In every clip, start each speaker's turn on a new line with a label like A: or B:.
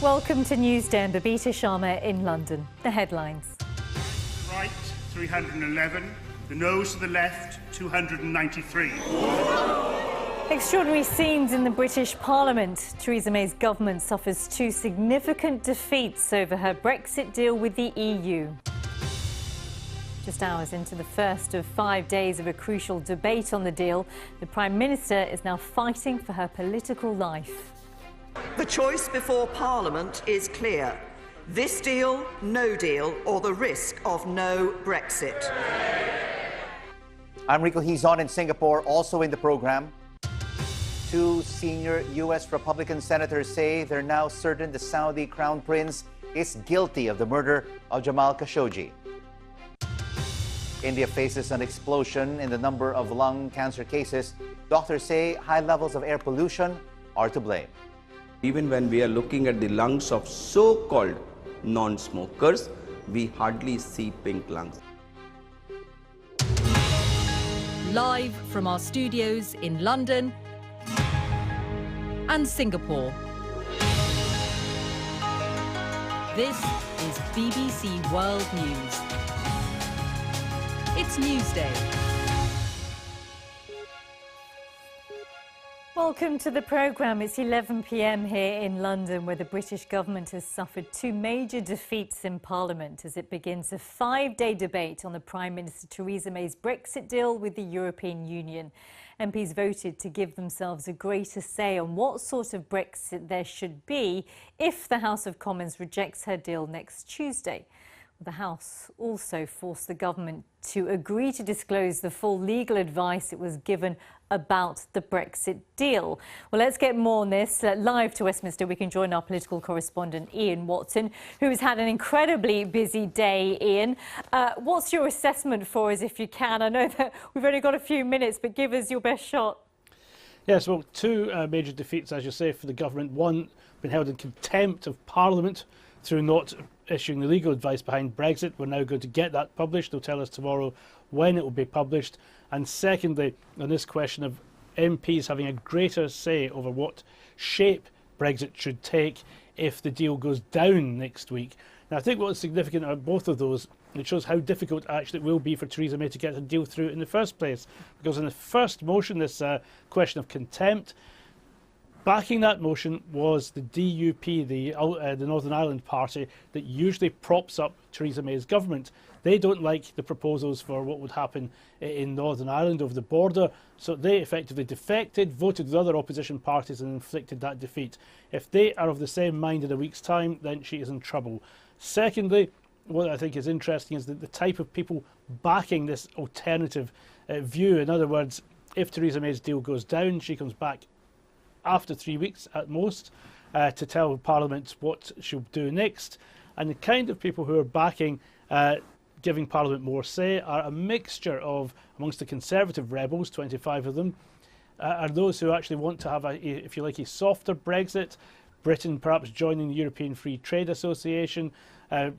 A: Welcome to Newsday and Babita Sharma in London. The headlines.
B: Right, 311. The nose to the left, 293.
A: Extraordinary scenes in the British Parliament. Theresa May's government suffers two significant defeats over her Brexit deal with the EU. Just hours into the first of 5 days of a crucial debate on the deal, the Prime Minister is now fighting for her political life.
C: The choice before Parliament is clear. This deal, no deal, or the risk of no Brexit.
D: I'm Rico. He's on in Singapore. Also in the program, two senior U.S. Republican senators say they're now certain the Saudi Crown Prince is guilty of the murder of Jamal Khashoggi. India faces an explosion in the number of lung cancer cases. Doctors say high levels of air pollution are to blame.
E: Even when we are looking at the lungs of so-called non-smokers, we hardly see pink lungs.
F: Live from our studios in London and Singapore. This is BBC World News. It's Newsday.
A: Welcome to the programme. It's 11 p.m. here in London, where the British government has suffered two major defeats in Parliament as it begins a 5-day debate on the Prime Minister Theresa May's Brexit deal with the European Union. MPs voted to give themselves a greater say on what sort of Brexit there should be if the House of Commons rejects her deal next Tuesday. The House also forced the government to agree to disclose the full legal advice it was given about the Brexit deal. Well, let's get more on this. Live to Westminster, we can join our political correspondent, Ian Watson, who's had an incredibly busy day. Ian, what's your assessment for us, if you can? I know that we've only got a few minutes, but give us your best shot.
G: Yes, well, two major defeats, as you say, for the government. One, been held in contempt of Parliament through not issuing the legal advice behind Brexit. We're now going to get that published. They'll tell us tomorrow when it will be published. And secondly, on this question of MPs having a greater say over what shape Brexit should take if the deal goes down next week. Now, I think what's significant about both of those, it shows how difficult actually it will be for Theresa May to get the deal through in the first place. Because in the first motion, this question of contempt, backing that motion was the DUP, the Northern Ireland party, that usually props up Theresa May's government. They don't like the proposals for what would happen in Northern Ireland over the border, so they effectively defected, voted with other opposition parties and inflicted that defeat. If they are of the same mind in a week's time, then she is in trouble. Secondly, what I think is interesting is that the type of people backing this alternative view. In other words, if Theresa May's deal goes down, she comes back after 3 weeks at most to tell Parliament what she'll do next. And the kind of people who are backing giving Parliament more say are a mixture of, amongst the Conservative rebels, 25 of them, are those who actually want to have, if you like, a softer Brexit, Britain perhaps joining the European Free Trade Association, an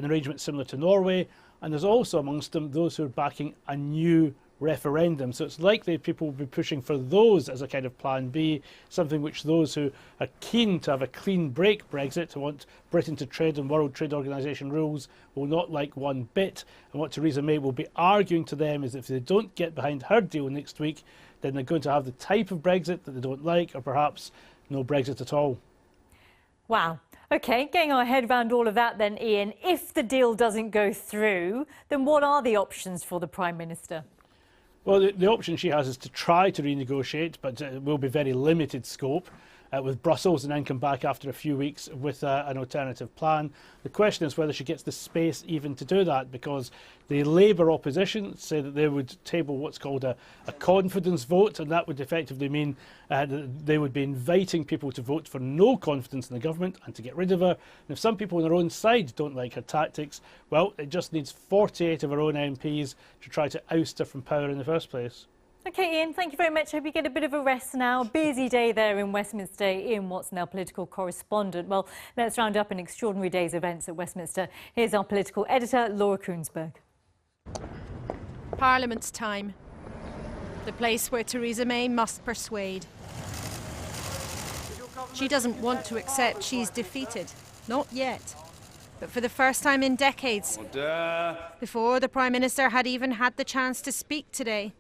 G: arrangement similar to Norway, and there's also amongst them those who are backing a new referendum. So it's likely people will be pushing for those as a kind of plan B, something which those who are keen to have a clean break Brexit, who want Britain to trade on World Trade Organization rules, will not like one bit. And what Theresa May will be arguing to them is if they don't get behind her deal next week, then they're going to have the type of Brexit that they don't like, or perhaps no Brexit at all. Wow.
A: OK, getting our head around all of that then, Ian, if the deal doesn't go through, then what are the options for the Prime Minister?
G: Well, the option she has is to try to renegotiate, but it will be very limited scope with Brussels, and then come back after a few weeks with an alternative plan. The question is whether she gets the space even to do that, because the Labour opposition say that they would table what's called a confidence vote, and that would effectively mean that they would be inviting people to vote for no confidence in the government and to get rid of her. And if some people on their own side don't like her tactics, well, it just needs 48 of her own MPs to try to oust her from power in the first place.
A: OK, Ian, thank you very much. Hope you get a bit of a rest now. Busy day there in Westminster. Ian Watson, our political correspondent. Well, let's round up an extraordinary day's events at Westminster. Here's our political editor, Laura Koonsberg.
H: Parliament's time. The place where Theresa May must persuade. She doesn't want to accept she's defeated. Not yet. But for the first time in decades, before the Prime Minister had even had the chance to speak today,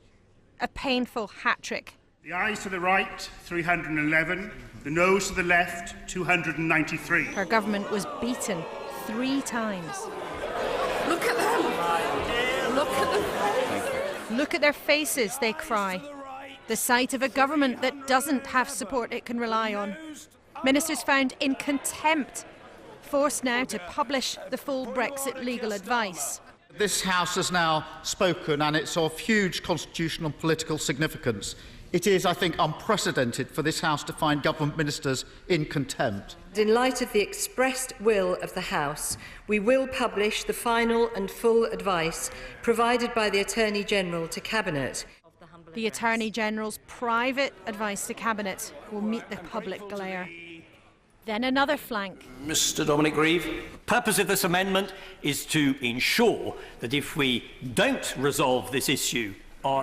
H: a painful hat-trick.
B: The ayes to the right, 311. The noes to the left, 293.
H: Her government was beaten 3 times.
I: Look at them! Look at them!
H: Look at their faces, they cry. The sight of a government that doesn't have support it can rely on. Ministers found in contempt, forced now to publish the full Brexit legal advice.
J: This House has now spoken, and it's of huge constitutional and political significance. It is, I think, unprecedented for this House to find government ministers in contempt.
K: In light of the expressed will of the House, we will publish the final and full advice provided by the Attorney-General to Cabinet.
H: The Attorney-General's private advice to Cabinet will meet the public glare. Then another flank.
L: Mr. Dominic Grieve.
M: The purpose of this amendment is to ensure that if we don't resolve this issue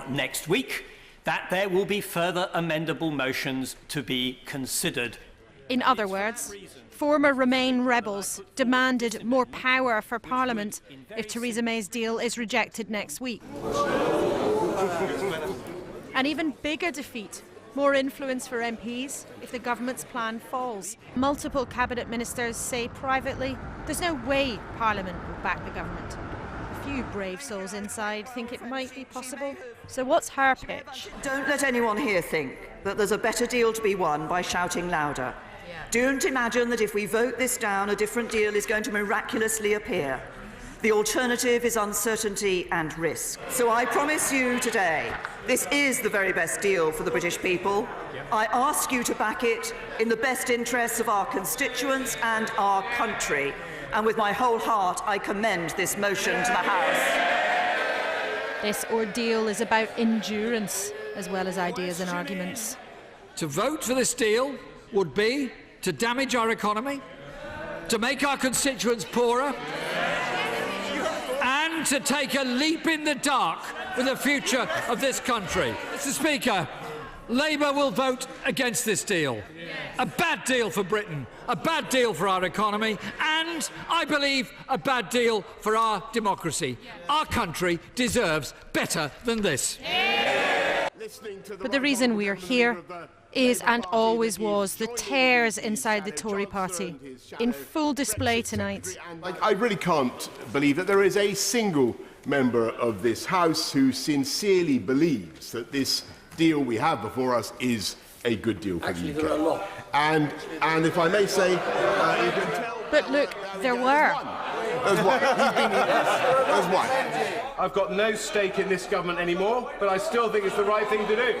M: next week, that there will be further amendable motions to be considered.
H: In other words, former Remain rebels demanded more power for Parliament if Theresa May's deal is rejected next week. An even bigger defeat, more influence for MPs if the government's plan falls. Multiple cabinet ministers say privately there's no way Parliament will back the government. A few brave souls inside think it might be possible. So what's her pitch?
C: Don't let anyone here think that there's a better deal to be won by shouting louder. Don't imagine that if we vote this down, a different deal is going to miraculously appear. The alternative is uncertainty and risk. So I promise you today, this is the very best deal for the British people. I ask you to back it in the best interests of our constituents and our country. And with my whole heart, I commend this motion to the House.
H: This ordeal is about endurance as well as ideas and arguments.
N: To vote for this deal would be to damage our economy, to make our constituents poorer, and to take a leap in the dark for the future of this country. Mr. Speaker, Labour will vote against this deal. A bad deal for Britain, a bad deal for our economy, and, I believe, a bad deal for our democracy. Our country deserves better than this.
H: But the reason we're here is and always was the tears inside the Tory party, in full display tonight.
O: I really can't believe that there is a single member of this House who sincerely believes that this deal we have before us is a good deal for the UK.
N: There are a lot.
O: And if I may say, you can tell...
H: But look, there were.
O: There's one. There's one.
P: I've got no stake in this government anymore, but I still think it's the right thing to do.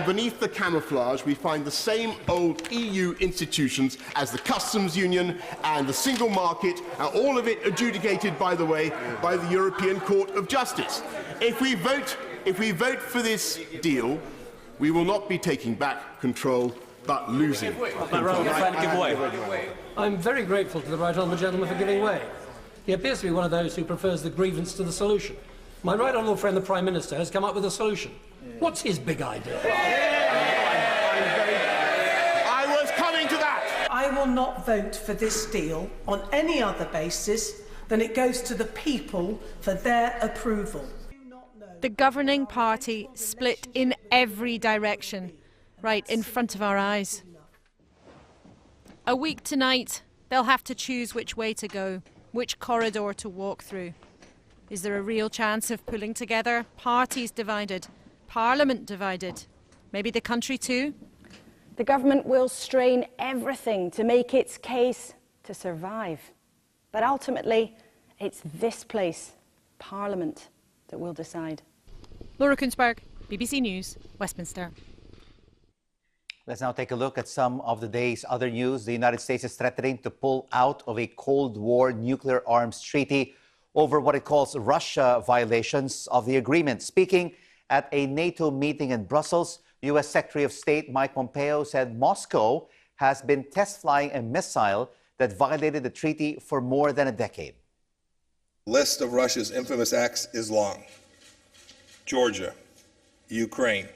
O: Beneath the camouflage, we find the same old EU institutions as the customs union and the single market, all of it adjudicated, by the way, by the European Court of Justice. If we vote for this deal, we will not be taking back control, but losing control.
Q: I'm very grateful to the right honourable gentleman for giving way. He appears to be one of those who prefers the grievance to the solution. My right honourable friend, the Prime Minister, has come up with a solution. What's his big idea?
O: I was coming to that!
R: I will not vote for this deal on any other basis than it goes to the people for their approval.
H: The governing party split in every direction, right in front of our eyes. A week tonight, they'll have to choose which way to go, which corridor to walk through. Is there a real chance of pulling together parties divided, Parliament divided, maybe the country too?
S: The government will strain everything to make its case to survive. But ultimately, it's this place, Parliament, that will decide.
H: Laura Kunzberg, BBC News, Westminster.
D: Let's now take a look at some of the day's other news. The United States is threatening to pull out of a Cold War nuclear arms treaty over what it calls Russia violations of the agreement. Speaking at a NATO meeting in Brussels, U.S. Secretary of State Mike Pompeo said Moscow has been test flying a missile that violated the treaty for more than a decade.
T: The list of Russia's infamous acts is long. Georgia, Ukraine,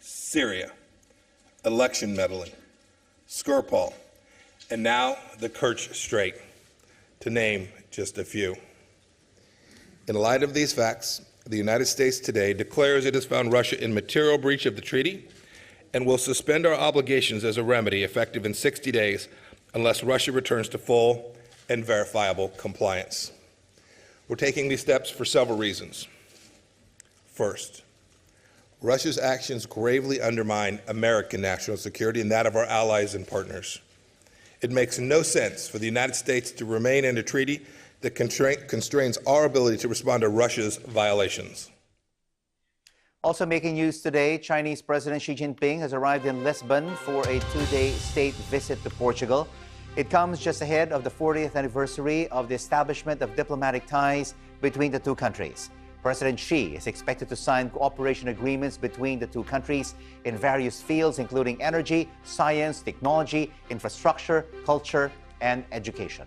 T: Syria, election meddling, Skripal, and now the Kerch Strait, to name just a few. In light of these facts, the United States today declares it has found Russia in material breach of the treaty and will suspend our obligations as a remedy effective in 60 days unless Russia returns to full and verifiable compliance. We're taking these steps for several reasons. First, Russia's actions gravely undermine American national security and that of our allies and partners. It makes no sense for the United States to remain in a treaty that constrains our ability to respond to Russia's violations.
D: Also making news today, Chinese President Xi Jinping has arrived in Lisbon for a two-day state visit to Portugal. It comes just ahead of the 40th anniversary of the establishment of diplomatic ties between the two countries. President Xi is expected to sign cooperation agreements between the two countries in various fields, including energy, science, technology, infrastructure, culture, and education.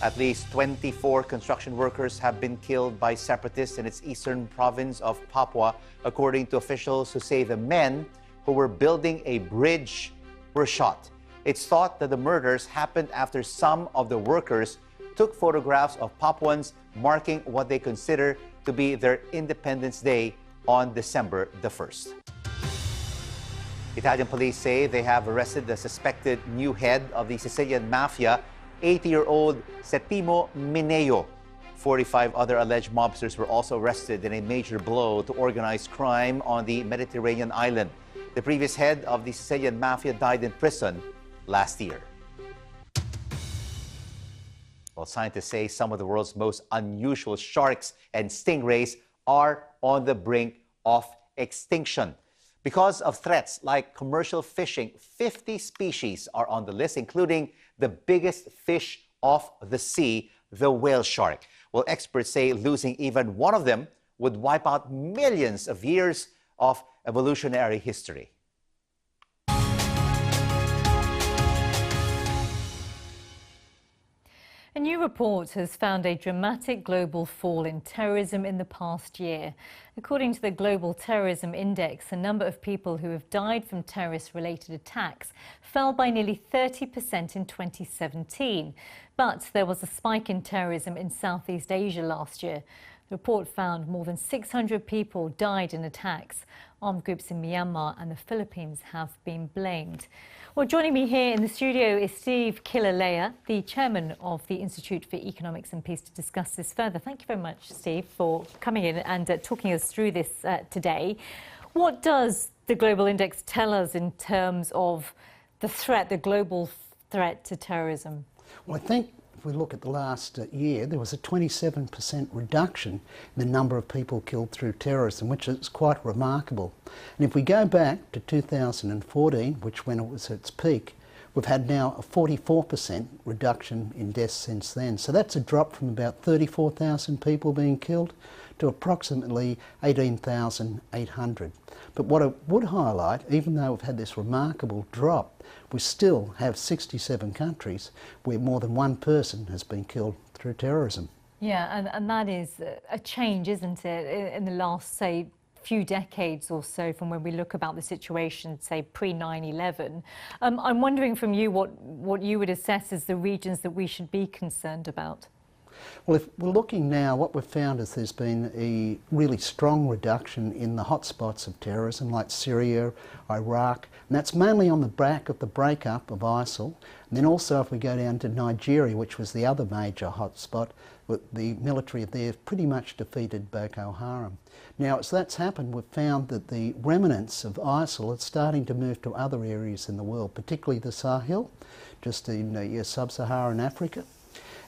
D: At least 24 construction workers have been killed by separatists in its eastern province of Papua, according to officials who say the men who were building a bridge were shot. It's thought that the murders happened after some of the workers took photographs of Papuans marking what they consider to be their Independence Day on December the 1st. Italian police say they have arrested the suspected new head of the Sicilian mafia, 80-year-old Settimo Mineo. 45 other alleged mobsters were also arrested in a major blow to organized crime on the Mediterranean island. The previous head of the Sicilian mafia died in prison last year. Well, scientists say some of the world's most unusual sharks and stingrays are on the brink of extinction. Because of threats like commercial fishing, 50 species are on the list, including the biggest fish of the sea, the whale shark. Well, experts say losing even one of them would wipe out millions of years of evolutionary history.
A: A new report has found a dramatic global fall in terrorism in the past year. According to the Global Terrorism Index, the number of people who have died from terrorist-related attacks fell by nearly 30% in 2017. But there was a spike in terrorism in Southeast Asia last year. The report found more than 600 people died in attacks. Armed groups in Myanmar and the Philippines have been blamed. Well, joining me here in the studio is Steve Kilalea, the chairman of the Institute for Economics and Peace, to discuss this further. Thank you very much, Steve, for coming in and talking us through this today. What does the Global Index tell us in terms of the threat, the global threat to terrorism?
L: Well, I think if we look at the last year, there was a 27% reduction in the number of people killed through terrorism, which is quite remarkable. And if we go back to 2014, which when it was at its peak, we've had now a 44% reduction in deaths since then. So that's a drop from about 34,000 people being killed to approximately 18,800. But what I would highlight, even though we've had this remarkable drop, we still have 67 countries where more than one person has been killed through terrorism.
A: Yeah, and that is a change, isn't it, in the last, say, few decades or so from when we look about the situation, say, pre-9/11. I'm wondering from you what you would assess as the regions that we should be concerned about.
L: Well, if we're looking now, what we've found is there's been a really strong reduction in the hotspots of terrorism like Syria, Iraq, and that's mainly on the back of the breakup of ISIL. And then also if we go down to Nigeria, which was the other major hotspot, the military there pretty much defeated Boko Haram. Now, as that's happened, we've found that the remnants of ISIL are starting to move to other areas in the world, particularly the Sahel, just in sub-Saharan Africa.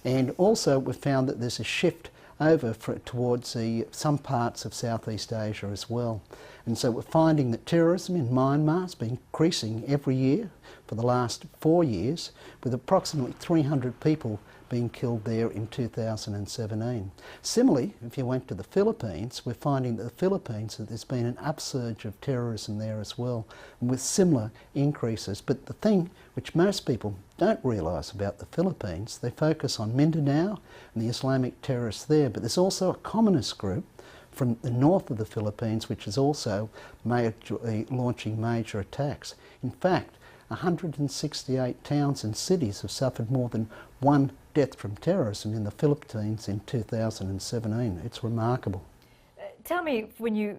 L: And also we've found that there's a shift over towards some parts of Southeast Asia as well. And so we're finding that terrorism in Myanmar has been increasing every year for the last 4 years, with approximately 300 people being killed there in 2017. Similarly, if you went to the Philippines, we're finding that the Philippines, that there's been an upsurge of terrorism there as well, and with similar increases. But the thing which most people don't realise about the Philippines, they focus on Mindanao and the Islamic terrorists there, but there's also a communist group from the north of the Philippines which is also launching major attacks. In fact, 168 towns and cities have suffered more than one death from terrorism in the Philippines in 2017. It's remarkable.
A: Tell me, when you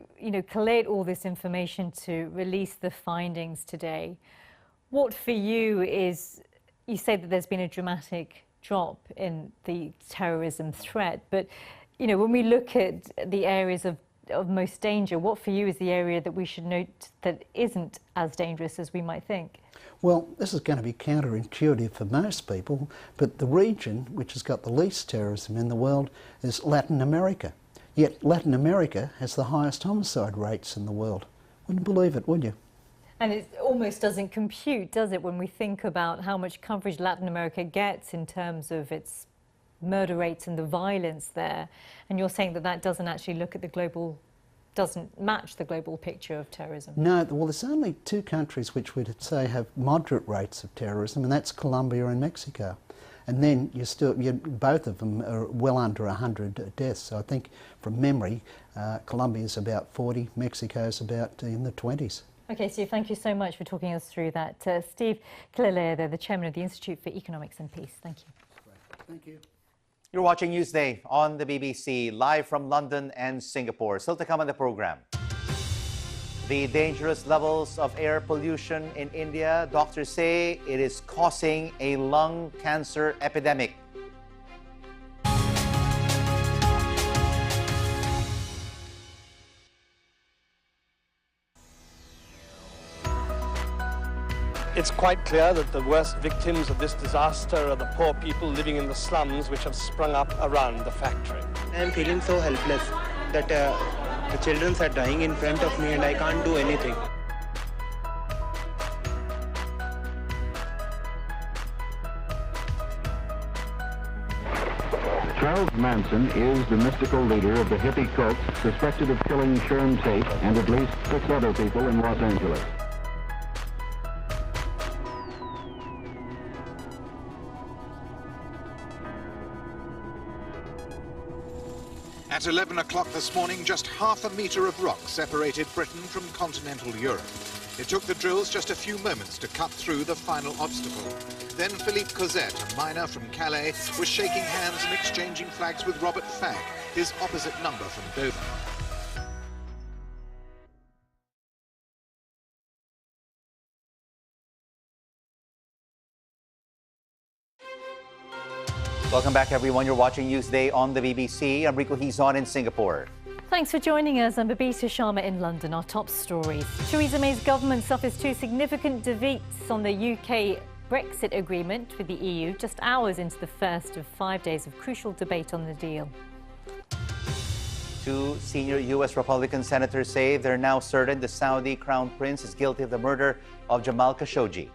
A: collate all this information to release the findings today, what for you is, you say that there's been a dramatic drop in the terrorism threat, but when we look at the areas of most danger, what for you is the area that we should note that isn't as dangerous as we might think?
L: Well, this is going to be counterintuitive for most people, but the region which has got the least terrorism in the world is Latin America. Yet Latin America has the highest homicide rates in the world. Wouldn't believe it, would you?
A: And it almost doesn't compute, does it, when we think about how much coverage Latin America gets in terms of its murder rates and the violence there. And you're saying that that doesn't actually look at the global, doesn't match the global picture of terrorism?
L: No, well, there's only two countries which we'd say have moderate rates of terrorism, and that's Colombia and Mexico. And then both of them are well under 100 deaths. So I think from memory, Colombia's about 40, Mexico's about in the 20s.
A: Okay, Steve, thank you so much for talking us through that. Steve Killalea, the chairman of the Institute for Economics and Peace. Thank you.
L: Thank you.
D: You're watching Newsday on the BBC, live from London and Singapore. Still to come on the program. The dangerous levels of air pollution in India, doctors say it is causing a lung cancer epidemic.
U: It's quite clear that the worst victims of this disaster are the poor people living in the slums which have sprung up around the factory.
V: I am feeling so helpless that the children are dying in front of me and I can't do anything.
W: Charles Manson is the mystical leader of the hippie cult suspected of killing Sharon Tate and at least 6 other people in Los Angeles.
X: At 11 o'clock this morning, just half a metre of rock separated Britain from continental Europe. It took the drills just a few moments to cut through the final obstacle. Then Philippe Cosette, a miner from Calais, was shaking hands and exchanging flags with Robert Fagg, his opposite number from Dover.
D: Welcome back, everyone. You're watching Newsday on the BBC. I'm Rico Hizon in Singapore.
A: Thanks for joining us. I'm Babita Sharma in London. Our top stories. Theresa May's government suffers 2 significant defeats on the UK Brexit agreement with the EU, just hours into the first of 5 days of crucial debate on the deal.
D: 2 senior U.S. Republican senators say they're now certain the Saudi Crown Prince is guilty of the murder of Jamal Khashoggi.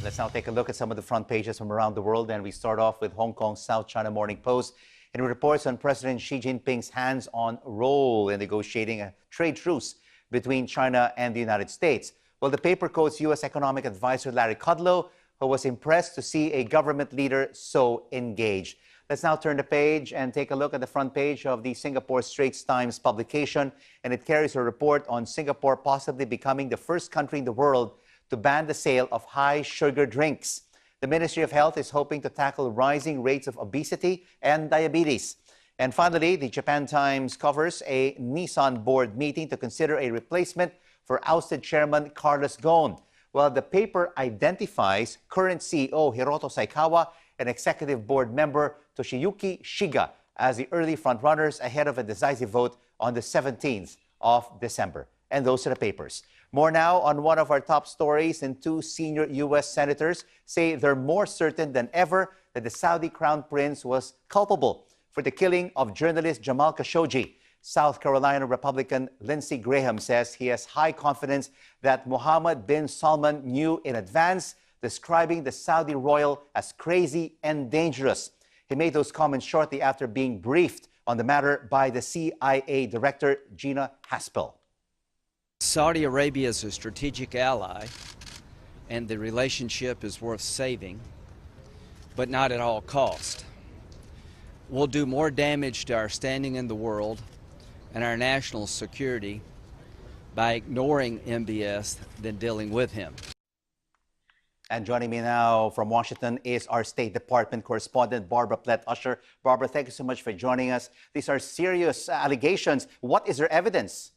D: Let's now take a look at some of the front pages from around the world, and we start off with Hong Kong's South China Morning Post. It reports on President Xi Jinping's hands-on role in negotiating a trade truce between China and the United States. Well, the paper quotes U.S. economic advisor Larry Kudlow, who was impressed to see a government leader so engaged. Let's now turn the page and take a look at the front page of the Singapore Straits Times publication, and it carries a report on Singapore possibly becoming the first country in the world to ban the sale of high-sugar drinks. The Ministry of Health is hoping to tackle rising rates of obesity and diabetes. And finally, the Japan Times covers a Nissan board meeting to consider a replacement for ousted chairman Carlos Ghosn. Well, the paper identifies current CEO Hiroto Saikawa and executive board member Toshiyuki Shiga as the early frontrunners ahead of a decisive vote on the 17th of December. And those are the papers. More now on one of our top stories, and 2 senior U.S. senators say they're more certain than ever that the Saudi Crown Prince was culpable for the killing of journalist Jamal Khashoggi. South Carolina Republican Lindsey Graham says he has high confidence that Mohammed bin Salman knew in advance, describing the Saudi royal as crazy and dangerous. He made those comments shortly after being briefed on the matter by the CIA Director Gina Haspel.
Y: Saudi Arabia is a strategic ally, and the relationship is worth saving, but not at all cost. We'll do more damage to our standing in the world and our national security by ignoring MBS than dealing with him.
D: And joining me now from Washington is our State Department correspondent, Barbara Plett-Usher. Barbara, thank you so much for joining us. These are serious allegations. What is their evidence?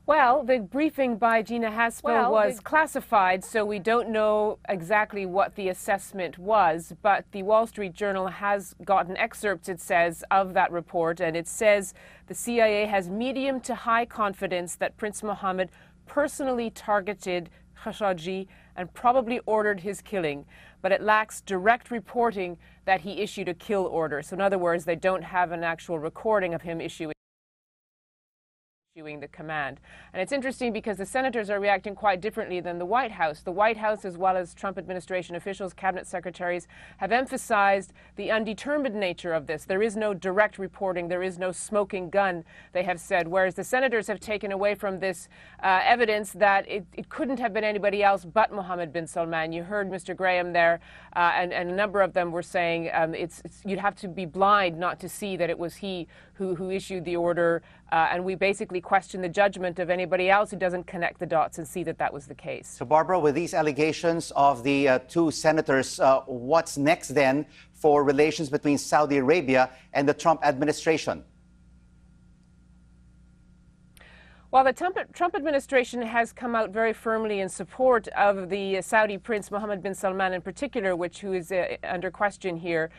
B: Well, the briefing by Gina Haspel was classified, so we don't know exactly what the assessment was, but the Wall Street Journal has gotten excerpts, it says, of that report, and it says the CIA has medium to high confidence that Prince Mohammed personally targeted Khashoggi and probably ordered his killing, but it lacks direct reporting that he issued a kill order. So in other words, they don't have an actual recording of him issuing the command. And it's interesting because the senators are reacting quite differently than the White House. The White House, as well as Trump administration officials, cabinet secretaries, have emphasized the undetermined nature of this. There is no direct reporting. There is no smoking gun, they have said, whereas the senators have taken away from this evidence that it couldn't have been anybody else but Mohammed bin Salman. You heard Mr. Graham there, and a number of them were saying you'd have to be blind not to see that it was he who issued the order, and we basically question the judgment of anybody else who doesn't connect the dots and see that that was the case.
D: So, Barbara, with these allegations of the two senators, what's next then for relations between Saudi Arabia and the Trump administration?
B: Well, the Trump administration has come out very firmly in support of the Saudi Prince Mohammed bin Salman in particular, who is under question here.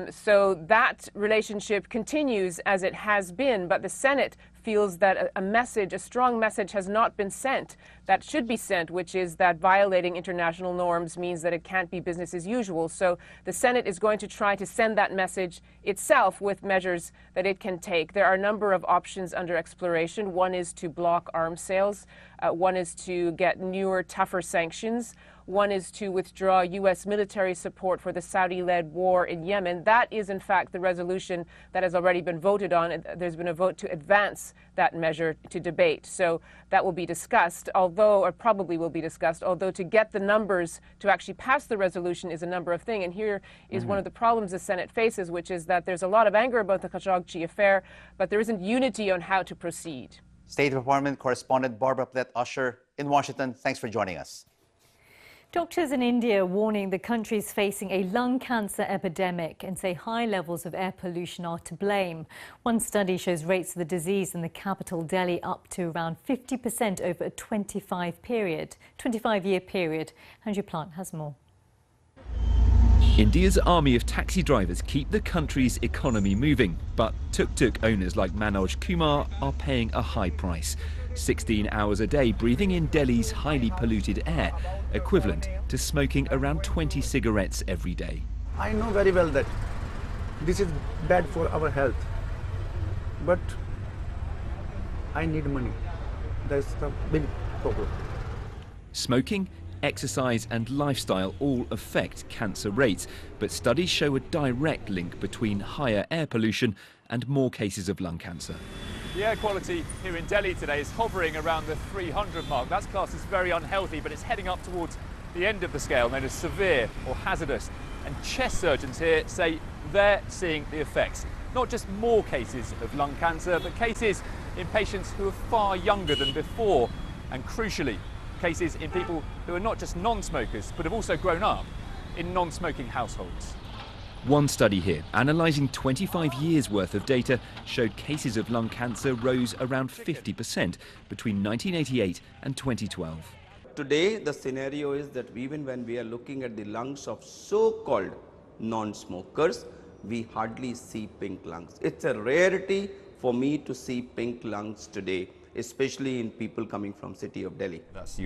B: So that relationship continues as it has been, but the Senate feels that a strong message has not been sent that should be sent, which is that violating international norms means that it can't be business as usual. So the Senate is going to try to send that message itself with measures that it can take. There are a number of options under exploration. One is to block arms sales. One is to get newer, tougher sanctions. One is to withdraw U.S. military support for the Saudi-led war in Yemen. That is, in fact, the resolution that has already been voted on. There's been a vote to advance that measure to debate. So that will be discussed, or probably will be discussed, although to get the numbers to actually pass the resolution is a number of things. And here is one of the problems the Senate faces, which is that there's a lot of anger about the Khashoggi affair, but there isn't unity on how to proceed.
D: State Department correspondent Barbara Plett-Usher in Washington, thanks for joining us.
A: Doctors in India warning the country is facing a lung cancer epidemic and say high levels of air pollution are to blame. One study shows rates of the disease in the capital Delhi up to around 50% over a 25-year period. Andrew Plant has more.
E: India's army of taxi drivers keep the country's economy moving, but tuk-tuk owners like Manoj Kumar are paying a high price. 16 hours a day breathing in Delhi's highly polluted air, equivalent to smoking around 20 cigarettes every day.
F: I know very well that this is bad for our health, but I need money. That's the big problem.
E: Smoking, exercise and lifestyle all affect cancer rates, but studies show a direct link between higher air pollution and more cases of lung cancer.
G: The air quality here in Delhi today is hovering around the 300 mark. That's classed as very unhealthy, but it's heading up towards the end of the scale, known as severe or hazardous. And chest surgeons here say they're seeing the effects. Not just more cases of lung cancer, but cases in patients who are far younger than before. And crucially, cases in people who are not just non-smokers, but have also grown up in non-smoking households.
E: One study here, analysing 25 years worth of data, showed cases of lung cancer rose around 50% between 1988 and 2012.
I: Today, the scenario is that even when we are looking at the lungs of so-called non-smokers, we hardly see pink lungs. It's a rarity for me to see pink lungs today, especially in people coming from city of Delhi.
E: That's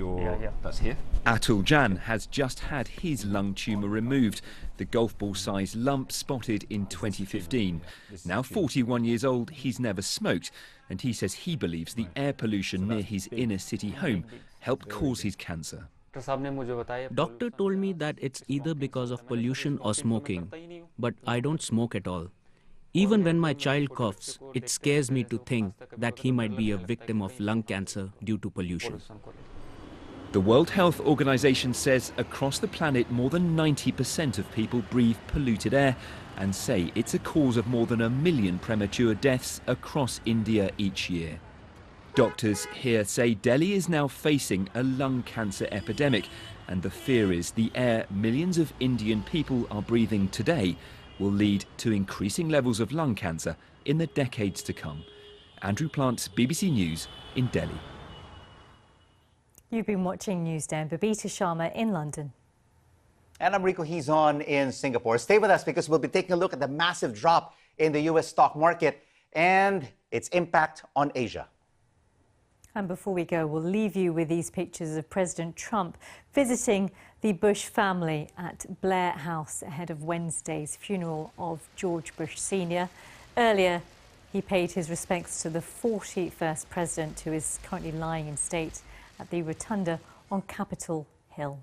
E: that's here. Atul Jan has just had his lung tumour removed, the golf ball-sized lump spotted in 2015. Now 41 years old, he's never smoked, and he says he believes the air pollution near his inner city home helped cause his cancer.
Z: Doctor told me that it's either because of pollution or smoking, but I don't smoke at all. Even when my child coughs, it scares me to think that he might be a victim of lung cancer due to pollution.
E: The World Health Organization says across the planet more than 90% of people breathe polluted air and say it's a cause of more than 1 million premature deaths across India each year. Doctors here say Delhi is now facing a lung cancer epidemic, and the fear is the air millions of Indian people are breathing today will lead to increasing levels of lung cancer in the decades to come. Andrew Plant, BBC News in Delhi.
A: You've been watching Newsday and Babita Sharma in London.
D: And I'm Rico Hizon in Singapore. Stay with us because we'll be taking a look at the massive drop in the U.S. stock market and its impact on Asia.
A: And before we go, we'll leave you with these pictures of President Trump visiting the Bush family at Blair House ahead of Wednesday's funeral of George Bush Sr. Earlier, he paid his respects to the 41st president, who is currently lying in state at the Rotunda on Capitol Hill.